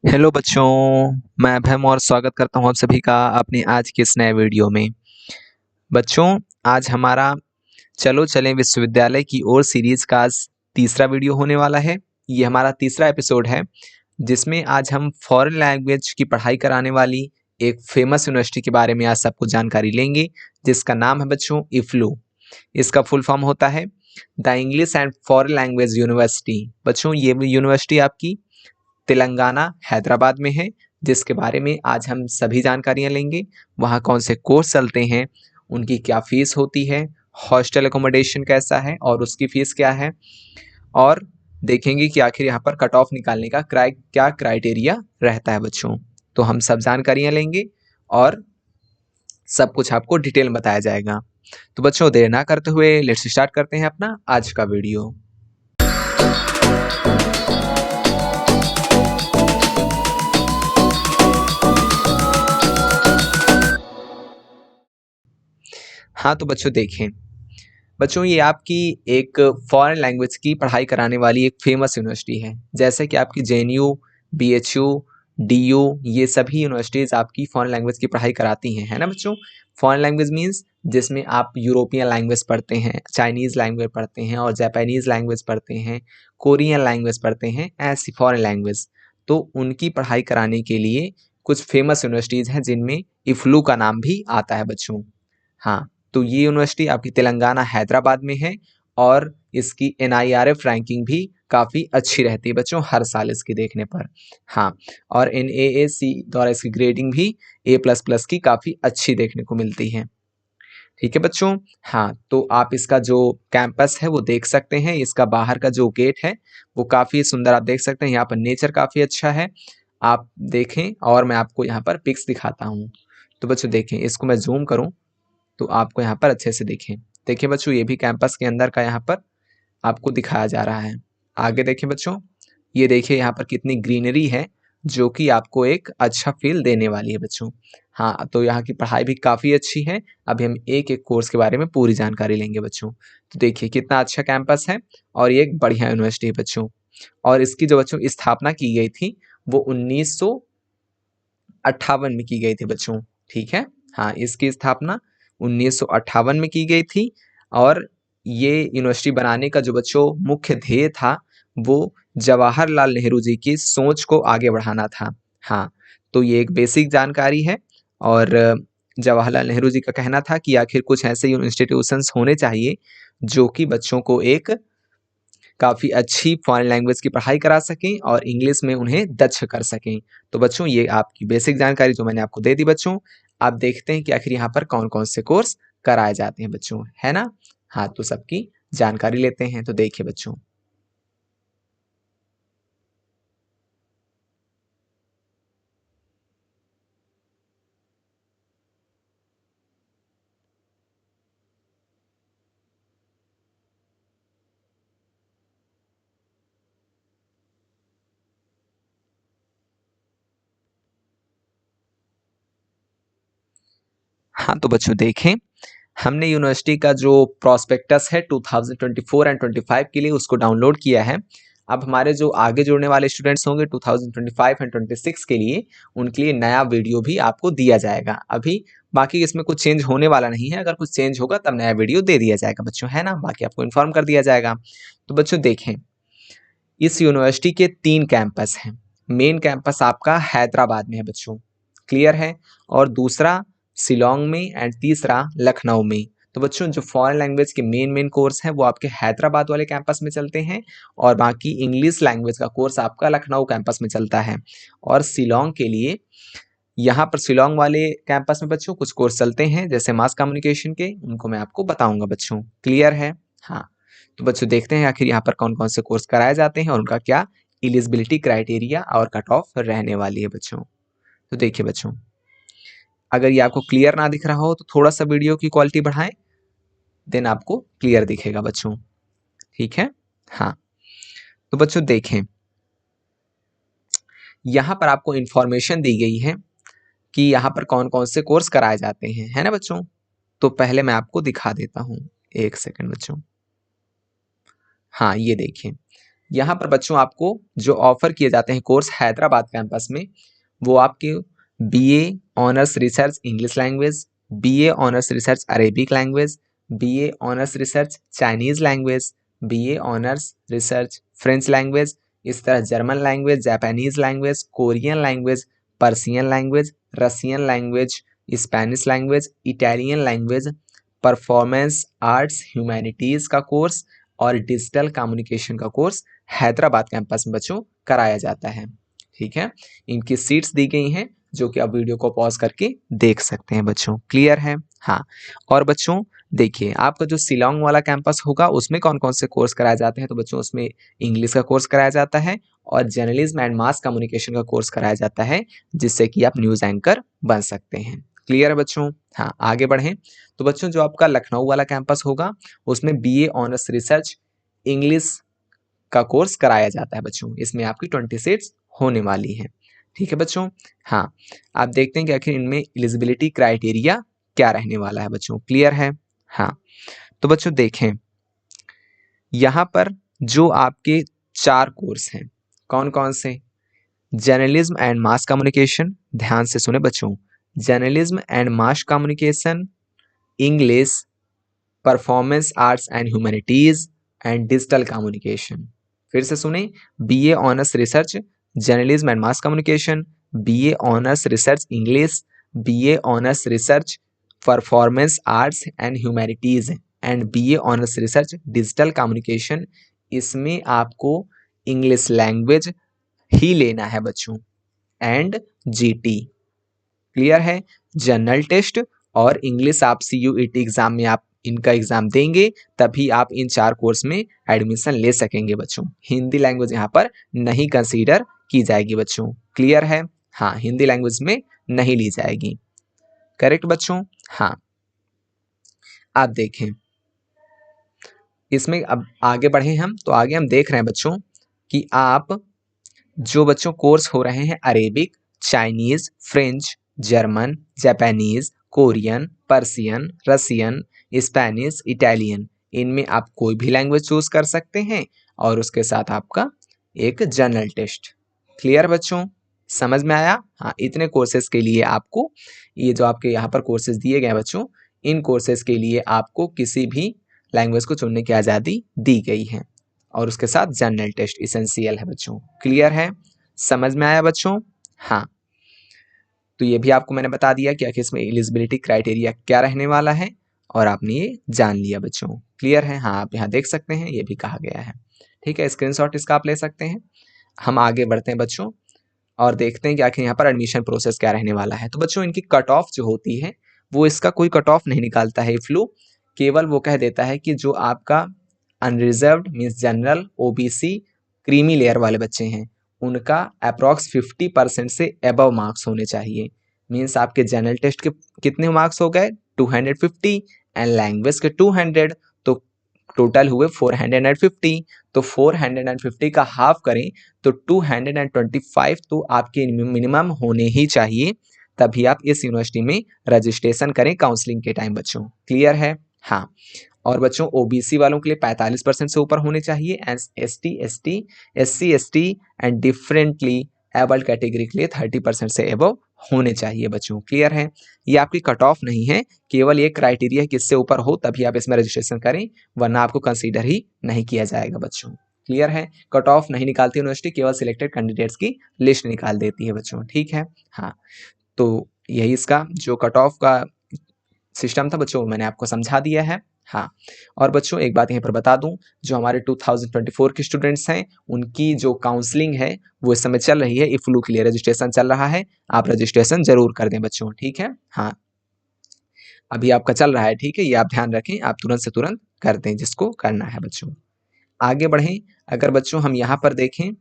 Hello बच्चों, मैं अभम और स्वागत करता हूं आप सभी का अपने आज के इस नए वीडियो में। बच्चों, आज हमारा चलो चलें विश्वविद्यालय की ओर सीरीज का आज तीसरा वीडियो होने वाला है। ये हमारा तीसरा एपिसोड है जिसमें आज हम फॉरेन लैंग्वेज की पढ़ाई कराने वाली एक फेमस यूनिवर्सिटी के बारे में आज सबको जानकारी लेंगे, जिसका नाम है बच्चों इफ्लू। इसका फुल फॉर्म होता है the English and foreign language university. बच्चों, ये यूनिवर्सिटी आपकी तेलंगाना हैदराबाद में है, जिसके बारे में आज हम सभी जानकारियाँ लेंगे। वहाँ कौन से कोर्स चलते हैं, उनकी क्या फ़ीस होती है, हॉस्टल अकोमोडेशन कैसा है और उसकी फ़ीस क्या है, और देखेंगे कि आखिर यहाँ पर कट ऑफ निकालने का क्या क्राइटेरिया रहता है बच्चों। तो हम सब जानकारियाँ लेंगे और सब कुछ आपको डिटेल में बताया जाएगा। तो बच्चों, देर ना करते हुए लेट्स स्टार्ट करते हैं अपना आज का वीडियो। हाँ तो बच्चों देखें, बच्चों ये आपकी एक फॉरेन लैंग्वेज की पढ़ाई कराने वाली एक फेमस यूनिवर्सिटी है। जैसे कि आपकी जेएनयू, बीएचयू, डीयू, ये सभी यूनिवर्सिटीज़ आपकी फॉरेन लैंग्वेज की पढ़ाई कराती हैं, है ना बच्चों। फॉरेन लैंग्वेज मीन्स जिसमें आप यूरोपियन लैंग्वेज पढ़ते हैं, चाइनीज़ लैंग्वेज पढ़ते हैं और जापानीज़ लैंग्वेज पढ़ते हैं, कोरियन लैंग्वेज पढ़ते हैं, ऐसी फॉरेन लैंग्वेज। तो उनकी पढ़ाई कराने के लिए कुछ फेमस यूनिवर्सिटीज़ हैं जिनमें इफ्लू का नाम भी आता है बच्चों। हाँ, तो ये यूनिवर्सिटी आपकी तेलंगाना हैदराबाद में है और इसकी एनआईआरएफ रैंकिंग भी काफ़ी अच्छी रहती है बच्चों हर साल इसकी देखने पर। हाँ, और एनएएसी द्वारा इसकी ग्रेडिंग भी A++ की काफ़ी अच्छी देखने को मिलती है। ठीक है बच्चों। हाँ, तो आप इसका जो कैंपस है वो देख सकते हैं। इसका बाहर का जो गेट है वो काफ़ी सुंदर आप देख सकते हैं। यहाँ पर नेचर काफ़ी अच्छा है, आप देखें और मैं आपको यहाँ पर पिक्स दिखाता हूँ। तो बच्चों देखें, इसको मैं ज़ूम करूँ तो आपको यहाँ पर अच्छे से दिखें। देखिए बच्चों, ये भी कैंपस के अंदर का यहाँ पर आपको दिखाया जा रहा है। आगे देखें बच्चों, ये देखिए यहाँ पर कितनी ग्रीनरी है जो कि आपको एक अच्छा फील देने वाली है बच्चों। हाँ, तो यहाँ की पढ़ाई भी काफ़ी अच्छी है। अभी हम एक-एक कोर्स के बारे में पूरी जानकारी लेंगे बच्चों। तो देखिए कितना अच्छा कैंपस है और ये एक बढ़िया यूनिवर्सिटी है बच्चों। और इसकी जो बच्चों स्थापना की गई थी वो 1958 में की गई थी बच्चों। ठीक है। हाँ, इसकी स्थापना 1958 में की गई थी और ये यूनिवर्सिटी बनाने का जो बच्चों मुख्य ध्येय था वो जवाहरलाल नेहरू जी की सोच को आगे बढ़ाना था। हाँ, तो ये एक बेसिक जानकारी है और जवाहरलाल नेहरू जी का कहना था कि आखिर कुछ ऐसे इंस्टीट्यूशंस होने चाहिए जो कि बच्चों को एक काफ़ी अच्छी फॉरेन लैंग्वेज की पढ़ाई करा सकें और इंग्लिश में उन्हें दक्ष कर सकें। तो बच्चों, ये आपकी बेसिक जानकारी जो मैंने आपको दे दी बच्चों। आप देखते हैं कि आखिर यहाँ पर कौन-कौन से कोर्स कराए जाते हैं बच्चों, है ना? हाँ, तो सबकी जानकारी लेते हैं। तो देखिए बच्चों, हाँ, तो बच्चों देखें, हमने यूनिवर्सिटी का जो प्रॉस्पेक्टस है 2024 एंड 25 के लिए उसको डाउनलोड किया है। अब हमारे जो आगे जुड़ने वाले स्टूडेंट्स होंगे 2025 एंड 26 के लिए, उनके लिए नया वीडियो भी आपको दिया जाएगा। अभी बाकी इसमें कुछ चेंज होने वाला नहीं है, अगर कुछ चेंज होगा तब नया वीडियो दे दिया जाएगा बच्चों, है ना? बाकी आपको इन्फॉर्म कर दिया जाएगा। तो बच्चों देखें, इस यूनिवर्सिटी के 3 कैंपस हैं। मेन कैंपस आपका हैदराबाद में है बच्चों, क्लियर है? और दूसरा शिलांग में एंड तीसरा लखनऊ में। तो बच्चों, जो फॉरेन लैंग्वेज के मेन कोर्स हैं वो आपके हैदराबाद वाले कैंपस में चलते हैं और बाकी इंग्लिश लैंग्वेज का कोर्स आपका लखनऊ कैंपस में चलता है। और शिलांग के लिए यहाँ पर शिलांग वाले कैंपस में बच्चों कुछ कोर्स चलते हैं जैसे मास कम्युनिकेशन के, उनको मैं आपको बताऊंगा बच्चों, क्लियर है? हाँ, तो बच्चों देखते हैं आखिर यहाँ पर कौन-कौन से कोर्स कराए जाते हैं और उनका क्या एलिजिबिलिटी क्राइटेरिया और कट ऑफ रहने वाली है बच्चों। तो देखिए बच्चों, अगर ये आपको क्लियर ना दिख रहा हो तो थोड़ा-सा वीडियो की क्वालिटी बढ़ाएँ, देन आपको क्लियर दिखेगा बच्चों, ठीक है? हाँ, तो बच्चों देखें, यहाँ पर आपको इन्फॉर्मेशन दी गई है कि यहाँ पर कौन-कौन से कोर्स कराए जाते हैं, है ना बच्चों? तो पहले मैं आपको दिखा देता हूँ, 1 सेकंड बच्चों। हाँ, ये देखिए, यहाँ पर बच्चों आपको जो ऑफर किए जाते हैं कोर्स हैदराबाद कैंपस में, वो आपके BA honours research English language, BA honours research Arabic language, BA honours research Chinese language, BA honours research French language, इस तरह German language, Japanese language, Korean language, Persian language, Russian language, Spanish language, Italian language, performance arts humanities का course और digital communication का course Hyderabad campus में बच्चों कराया जाता है। ठीक है, इनकी सीट्स दी गई हैं जो कि आप वीडियो को पॉज करके देख सकते हैं बच्चों। क्लियर है? हाँ। और बच्चों देखिए, आपका जो शिलोंग वाला कैंपस होगा उसमें कौन कौन से कोर्स कराए जाते हैं, तो बच्चों उसमें इंग्लिश का कोर्स कराया जाता है और जर्नलिज्म एंड मास कम्युनिकेशन का कोर्स कराया जाता है, जिससे कि आप न्यूज़ एंकर बन सकते हैं। क्लियर है बच्चों? हाँ, आगे बढ़ें तो बच्चों जो आपका लखनऊ वाला कैंपस होगा उसमें बीए ऑनर्स रिसर्च इंग्लिश का कोर्स कराया जाता है बच्चों। इसमें आपकी 20 सीट्स होने वाली हैं। ठीक है बच्चों? हाँ, आप देखते हैं कि आखिर इनमें एलिजिबिलिटी क्राइटेरिया क्या रहने वाला है बच्चों। क्लियर है? हाँ, तो बच्चों देखें यहाँ पर जो आपके 4 कोर्स हैं, कौन कौन से? जर्नलिज्म एंड मास कम्युनिकेशन, ध्यान से सुने बच्चों, journalism and mass communication, English, performance arts and humanities and digital communication. फिर से सुने, BA honours research journalism and mass communication, BA honours research English, BA honours research performance arts and humanities and BA honours research digital communication. इसमें आपको English language ही लेना है बच्चों and GT. Clear है? General test और English आप CUET exam में आप इनका एग्जाम देंगे तभी आप इन 4 कोर्स में एडमिशन ले सकेंगे बच्चों। हिंदी लैंग्वेज यहाँ पर नहीं कंसीडर की जाएगी बच्चों। क्लियर है? हाँ, हिंदी लैंग्वेज में नहीं ली जाएगी। करेक्ट बच्चों? हाँ, आप देखें इसमें अब आगे बढ़े हम तो आगे हम देख रहे हैं बच्चों कि आप जो बच्चों कोर्स हो रहे हैं Arabic, Chinese, French, German, Japanese, Korean, Persian, Russian, Spanish, Italian, इनमें आप कोई भी लैंग्वेज चूज कर सकते हैं और उसके साथ आपका एक जनरल टेस्ट। क्लियर बच्चों? समझ में आया? हाँ, इतने कोर्सेज के लिए आपको ये जो आपके यहाँ पर कोर्सेज दिए गए बच्चों, इन कोर्सेज के लिए आपको किसी भी लैंग्वेज को चुनने की आज़ादी दी गई है और उसके साथ जनरल टेस्ट इसेंशियल है बच्चों। क्लियर है? समझ में आया बच्चों? हाँ, तो ये भी आपको मैंने बता दिया कि आखिर इसमें एलिजिबिलिटी क्राइटेरिया क्या रहने वाला है और आपने ये जान लिया बच्चों। क्लियर है? हाँ, आप यहाँ देख सकते हैं ये भी कहा गया है। ठीक है, स्क्रीनशॉट इसका आप ले सकते हैं। हम आगे बढ़ते हैं बच्चों और देखते हैं कि आखिर यहाँ पर एडमिशन प्रोसेस क्या रहने वाला है। तो बच्चों इनकी कट ऑफ जो होती है वो इसका कोई कट ऑफ नहीं निकालता है फ्लू, केवल वो कह देता है कि जो आपका unreserved means general, OBC, creamy layer वाले बच्चे हैं उनका अप्रॉक्स 50% से अबव मार्क्स होने चाहिए। मीन्स आपके जनरल टेस्ट के कितने मार्क्स हो गए? 250 एंड लैंग्वेज के 200, तो टोटल हुए 450। तो 450 का हाफ करें तो 225 तो आपके मिनिमम होने ही चाहिए, तभी आप इस यूनिवर्सिटी में रजिस्ट्रेशन करें काउंसलिंग के टाइम बच्चों। क्लियर है? हाँ, और बच्चों ओबीसी वालों के लिए 45% से ऊपर होने चाहिए, SC ST and differently abled category के लिए 30% से एबव होने चाहिए बच्चों। क्लियर है? ये आपकी कट ऑफ नहीं है, केवल ये क्राइटेरिया है कि इससे ऊपर हो तभी आप इसमें रजिस्ट्रेशन करें, वरना आपको कंसीडर ही नहीं किया जाएगा बच्चों। क्लियर है? कट ऑफ नहीं निकालती यूनिवर्सिटी, केवल सिलेक्टेड कैंडिडेट्स की लिस्ट निकाल देती है बच्चों। ठीक है? हाँ, तो यही इसका जो कट ऑफ का सिस्टम था बच्चों मैंने आपको समझा दिया है। हाँ, और बच्चों एक बात यहीं पर बता दूं, जो हमारे 2024 के स्टूडेंट्स हैं उनकी जो काउंसलिंग है वो इस समय चल रही है, इफ्लू के लिए रजिस्ट्रेशन चल रहा है, आप रजिस्ट्रेशन जरूर कर दें बच्चों। ठीक है? हाँ, अभी आपका चल रहा है। ठीक है, ये आप ध्यान रखें, आप तुरंत से तुरंत कर दें जिसको करना है बच्चों। आगे बढ़ें, अगर बच्चों हम यहाँ पर देखें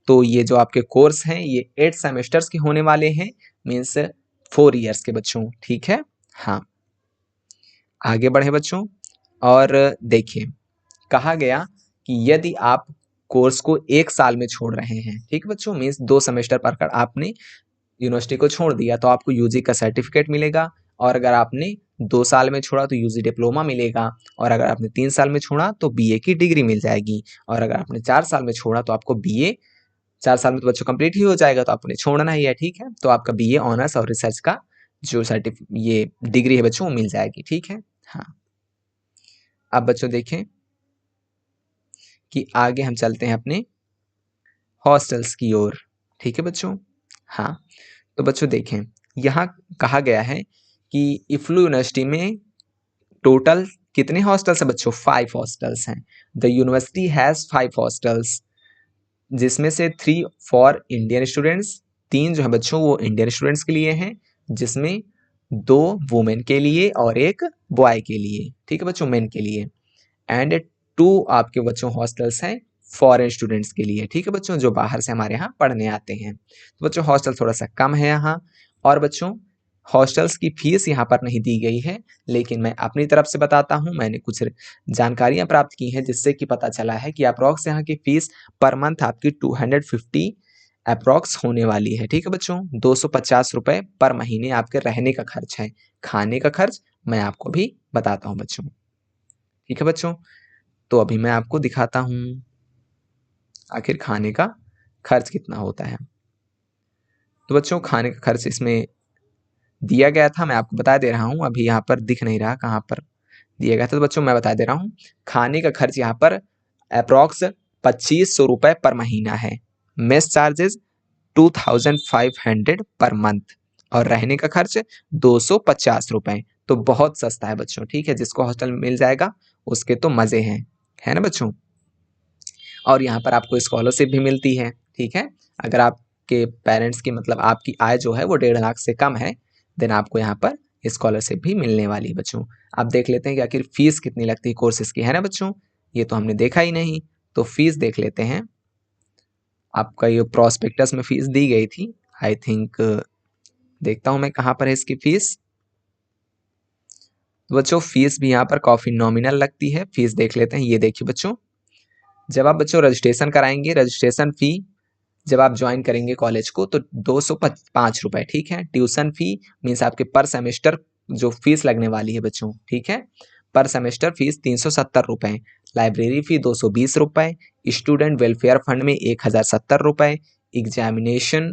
तो ये जो आपके कोर्स हैं ये 8 सेमेस्टर्स के होने वाले हैं, मीन्स 4 ईयर्स के बच्चों। ठीक है? हाँ, आगे बढ़े बच्चों और देखिए कहा गया कि यदि आप कोर्स को 1 साल में छोड़ रहे हैं, ठीक है बच्चों, मीन्स 2 सेमेस्टर पढ़कर आपने यूनिवर्सिटी को छोड़ दिया तो आपको यूजी का सर्टिफिकेट मिलेगा और अगर आपने 2 साल में छोड़ा तो यूजी डिप्लोमा मिलेगा, और अगर आपने 3 साल में छोड़ा तो बीए की डिग्री मिल जाएगी, और अगर आपने 4 साल में छोड़ा तो आपको बीए 4 साल में तो बच्चों कंप्लीट ही हो जाएगा, तो आपने छोड़ना ही है, ठीक है। तो आपका बीए ऑनर्स और रिसर्च का जो ये डिग्री है बच्चों वो मिल जाएगी, ठीक है। हाँ, अब बच्चों देखें कि आगे हम चलते हैं अपने हॉस्टल्स की ओर, ठीक है बच्चों। हाँ, तो बच्चों देखें, यहाँ कहा गया है कि इफ्लू यूनिवर्सिटी में टोटल कितने हॉस्टल्स हैं बच्चों? 5 हॉस्टल्स हैं। द यूनिवर्सिटी हैज़ 5 हॉस्टल्स, जिसमें से 3 फॉर इंडियन स्टूडेंट्स, 3 जो है बच्चों वो इंडियन स्टूडेंट्स के लिए हैं, जिसमें 2 वुमेन के लिए और 1 बॉय के लिए, ठीक है बच्चों, मेन के लिए। एंड 2 आपके बच्चों हॉस्टल्स हैं फॉरेन स्टूडेंट्स के लिए, ठीक है बच्चों, जो बाहर से हमारे यहाँ पढ़ने आते हैं। तो बच्चों हॉस्टल थोड़ा सा कम है यहाँ, और बच्चों हॉस्टल्स की फीस यहाँ पर नहीं दी गई है, लेकिन मैं अपनी तरफ से बताता हूँ। मैंने कुछ जानकारियाँ प्राप्त की हैं जिससे कि पता चला है कि अप्रॉक्स यहाँ की फीस पर मंथ आपकी 250 अप्रॉक्स होने वाली है, ठीक है बच्चों। 250 रुपये पर महीने आपके रहने का खर्च है। खाने का खर्च मैं आपको भी बताता हूँ बच्चों, ठीक है बच्चों। तो अभी मैं आपको दिखाता हूँ आखिर खाने का खर्च कितना होता है। तो बच्चों खाने का खर्च इसमें दिया गया था, मैं आपको बता दे रहा हूँ, अभी यहाँ पर दिख नहीं रहा कहाँ पर दिया गया था, तो बच्चों मैं बता दे रहा हूँ। खाने का खर्च यहाँ पर अप्रॉक्स 2500 रुपये पर महीना है। मेस चार्जेस 2500 पर मंथ, और रहने का खर्च 250 रुपये। तो बहुत सस्ता है बच्चों, ठीक है। जिसको हॉस्टल मिल जाएगा उसके तो मज़े हैं, है ना बच्चों। और यहाँ पर आपको स्कॉलरशिप भी मिलती है, ठीक है। अगर आपके पेरेंट्स की मतलब आपकी आय जो है वो 1.5 लाख से कम है, देन आपको यहाँ पर स्कॉलरशिप भी मिलने वाली है बच्चों। अब देख लेते हैं कि आखिर फीस कितनी लगती है कोर्सेज की, है ना बच्चों। ये तो हमने देखा ही नहीं, तो फीस देख लेते हैं। आपका ये प्रोस्पेक्टस में फीस दी गई थी, आई थिंक, देखता हूँ मैं कहाँ पर है इसकी फीस। बच्चों फीस भी यहाँ पर काफ़ी नॉमिनल लगती है। फीस देख लेते हैं, ये देखिए बच्चों, जब आप बच्चों रजिस्ट्रेशन कराएंगे, रजिस्ट्रेशन फ़ी जब आप ज्वाइन करेंगे कॉलेज को तो 205 रुपये, ठीक है। ट्यूशन फी मीन्स आपके पर सेमेस्टर जो फीस लगने वाली है बच्चों, ठीक है, पर सेमेस्टर फीस 370 रुपये। लाइब्रेरी फ़ी 220 रुपये। स्टूडेंट वेलफेयर फंड में 1070 रुपये। एग्जामिनेशन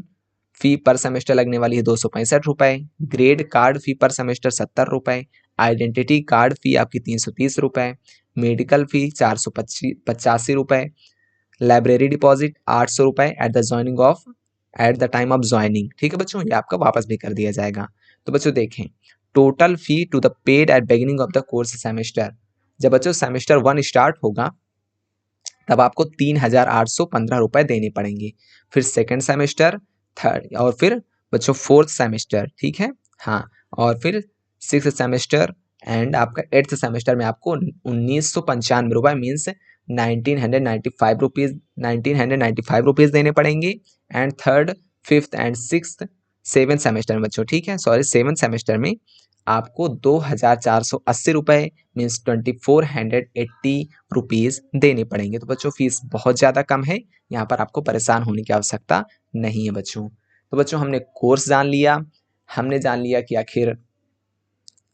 फ़ी पर सेमेस्टर लगने वाली है 265 रुपये। ग्रेड कार्ड फ़ी पर सेमेस्टर 70 रुपये। आइडेंटिटी कार्ड फ़ी आपकी 330 रुपये। मेडिकल फ़ी 485 रुपये। लाइब्रेरी डिपॉजिट 800 रुपये at the time of joining, ठीक है बच्चों, ये आपका वापस भी कर दिया जाएगा। तो बच्चों देखें, total fee to the paid at beginning of the course semester, जब बच्चों सेमेस्टर 1 स्टार्ट होगा तब आपको 3,815 रुपये देने पड़ेंगे। फिर सेकेंड सेमेस्टर, थर्ड, और फिर बच्चों फोर्थ सेमेस्टर, ठीक है। हाँ, और फिर सिक्स सेमेस्टर एंड आपका 8th सेमेस्टर में आपको 1995 रुपये मीन्स 1995 रुपीज़ देने पड़ेंगे। And third, fifth and sixth, 7th semester में बच्चों, ठीक है, सॉरी 7th सेमेस्टर में आपको 2,480 रुपये मीन्स 2,480 रुपीज़ देने पड़ेंगे। तो बच्चों फीस बहुत ज़्यादा कम है, यहाँ पर आपको परेशान होने की आवश्यकता नहीं है बच्चों। तो बच्चों हमने कोर्स जान लिया, हमने जान लिया कि आखिर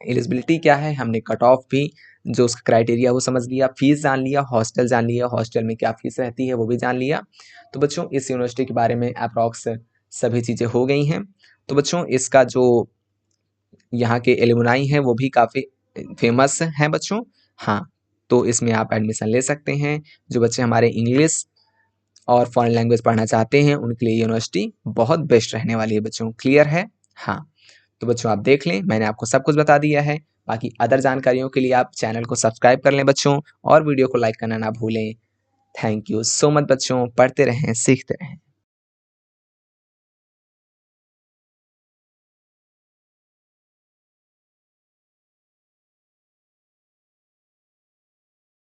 एलिजिबिलिटी क्या है, हमने कट ऑफ भी जो उसका क्राइटेरिया वो समझ लिया, फीस जान लिया, हॉस्टल जान लिया, हॉस्टल में क्या फीस रहती है वो भी जान लिया। तो बच्चों इस यूनिवर्सिटी के बारे में अप्रॉक्स सभी चीज़ें हो गई हैं। तो बच्चों इसका जो यहाँ के एलुमनाई हैं वो भी काफ़ी फेमस हैं बच्चों। हाँ, तो इसमें आप एडमिशन ले सकते हैं। जो बच्चे हमारे इंग्लिश और फॉरेन लैंग्वेज पढ़ना चाहते हैं उनके लिए यूनिवर्सिटी बहुत बेस्ट रहने वाली है बच्चों। क्लियर है? हाँ, तो बच्चों आप देख लें, मैंने आपको सब कुछ बता दिया है। बाकी अदर जानकारियों के लिए आप चैनल को सब्सक्राइब कर लें बच्चों, और वीडियो को लाइक करना ना भूलें। थैंक यू सो मच बच्चों, पढ़ते रहें, सीखते रहें।